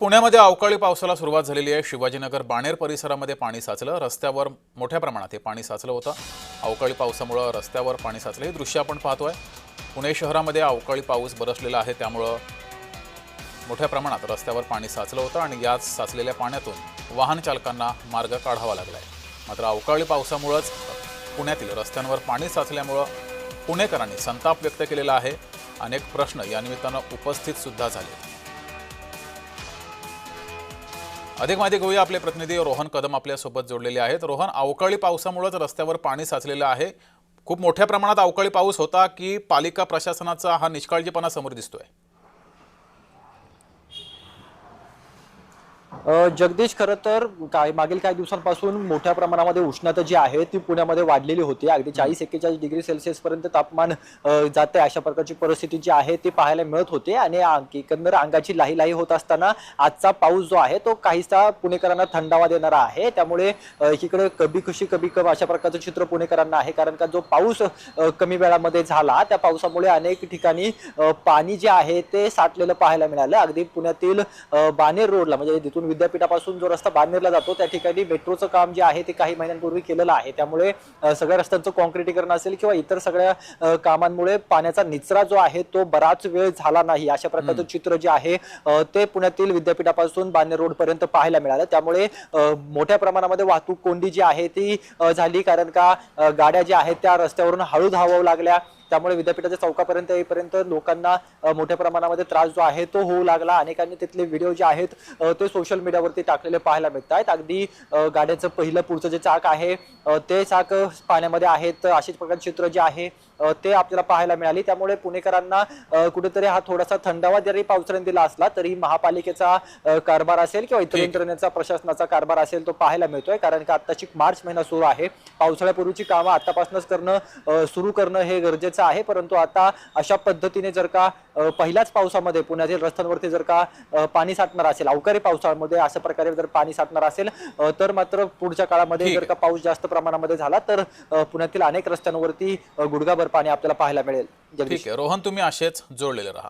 पुण्यामध्ये अवकाळी पावसाला सुरुवात झालेली आहे। शिवाजीनगर बाणेर परिसरामध्ये पाणी साचलं। रस्त्यावर मोठ्या प्रमाणात हे पाणी साचलं होतं। अवकाळी पावसामुळे रस्त्यावर पाणी साचलं हे दृश्य आपण पाहतोय। पुणे शहरामध्ये अवकाळी पाऊस बरसलेला आहे, त्यामुळे मोठ्या प्रमाणात रस्त्यावर पाणी साचलं होतं आणि याच साचलेल्या पाण्यातून वाहन चालकांना मार्ग काढावा लागलाय। मात्र अवकाळी पावसामुळेच पुण्यातील रस्त्यांवर पाणी साचल्यामुळे पुणेकरांनी संताप व्यक्त केलेला आहे। अनेक प्रश्न या निमित्तानं उपस्थित सुद्धा झाले। अधिक माहिती घेऊया, आपले प्रतिनिधी रोहन कदम आपल्या सोबत जोडलेले आहेत। रोहन, अवकाळी पावसामुळेच रस्त्यावर पाणी साचलेलं आहे। खूप मोठ्या प्रमाणात अवकाळी पाऊस होता की पालिका प्रशासनाचा हा निष्काळजीपणा समोर दिसतोय? जगदीश, खरं तर मागील काही दिवसांपासून मोठ्या प्रमाणामध्ये उष्णता जी आहे ती पुण्यामध्ये वाढलेली होती। अगदी 40-41 डिग्री सेल्सिअस पर्यंत तापमान जाते, अशा प्रकारची परिस्थिती जी आहे ती पाहायला मिळत होती। आणि एकंदर अंगाची लाही होत असताना आजचा पाऊस जो आहे तो काहीसा पुणेकरांना थंडावा देणारा आहे। त्यामुळे एकीकडे कभी खुशी कभी गम अशा प्रकारचं चित्र पुणेकरांना आहे, कारण का जो पाऊस कमी वेळामध्ये झाला त्या पावसामुळे अनेक ठिकाणी पाणी जे आहे ते साठलेलं पाहायला मिळालं। अगदी पुण्यातील बाणेर रोडला, म्हणजे तिथून विद्यापीठापासून जो रस्ता बांधलेला जातो त्या ठिकाणी मेट्रोचं काम जे आहे ते काही महिन्यांपूर्वी केलेलं आहे। त्यामुळे सगळ्या रस्त्यांचं काँक्रिटीकरण असेल किंवा इतर सगळ्या कामांमुळे पाण्याचा निचरा जो आहे तो बराच वेळ झाला नाही, अशा प्रकारचं चित्र जे आहे ते पुण्यातील विद्यापीठापासून बाणेर रोड पर्यंत पाहायला मिळालं। त्यामुळे मोठ्या प्रमाणामध्ये वाहतूक कोंडी जी आहे ती झाली, कारण का गाड्या ज्या आहेत त्या रस्त्यावरून हळू धावावू लागल्या। त्यामुळे विद्यापीठाच्या चौकापर्यंत येईपर्यंत लोकांना मोठ्या प्रमाणामध्ये त्रास जो आहे तो होऊ लागला। अनेकांनी तिथले व्हिडिओ जे आहेत ते सोशल मीडियावरती टाकलेले पाहायला मिळत आहेत। अगदी गाड्याचं पहिलं पुढचं जे चाक आहे ते चाक पाण्यामध्ये आहेत, अशीच प्रकारचे चित्र जे आहे ते आपल्याला पाहायला मिळाली। त्यामुळे पुणेकरांना कुठेतरी हा थोडासा थंडावा जरी पावसाळ्यात दिला असला तरी महापालिकेचा कारभार असेल किंवा इतर यंत्रणेचा प्रशासनाचा कारभार असेल तो पाहायला मिळतोय, कारण का आत्ताची मार्च महिना सुरू आहे। पावसाळ्यापूर्वीची कामं आतापासूनच सुरू करणं हे गरजेचं आहे। परंतु आता अशा पद्धतीने जर का पहिल्याच पावसामध्ये पुण्यातील रस्त्यांवरती जर का पाणी साठणार असेल, अवकाळी पावसाळ्यामध्ये अशा प्रकारे जर पाणी साठणार असेल तर मात्र पुढच्या काळामध्ये जर का पाऊस जास्त प्रमाणामध्ये झाला तर पुण्यातील अनेक रस्त्यांवरती गुडघाभर पाणी आपल्याला पाहायला मिळेल। ठीक आहे रोहन, तुम्ही असेच जोडलेले राहा।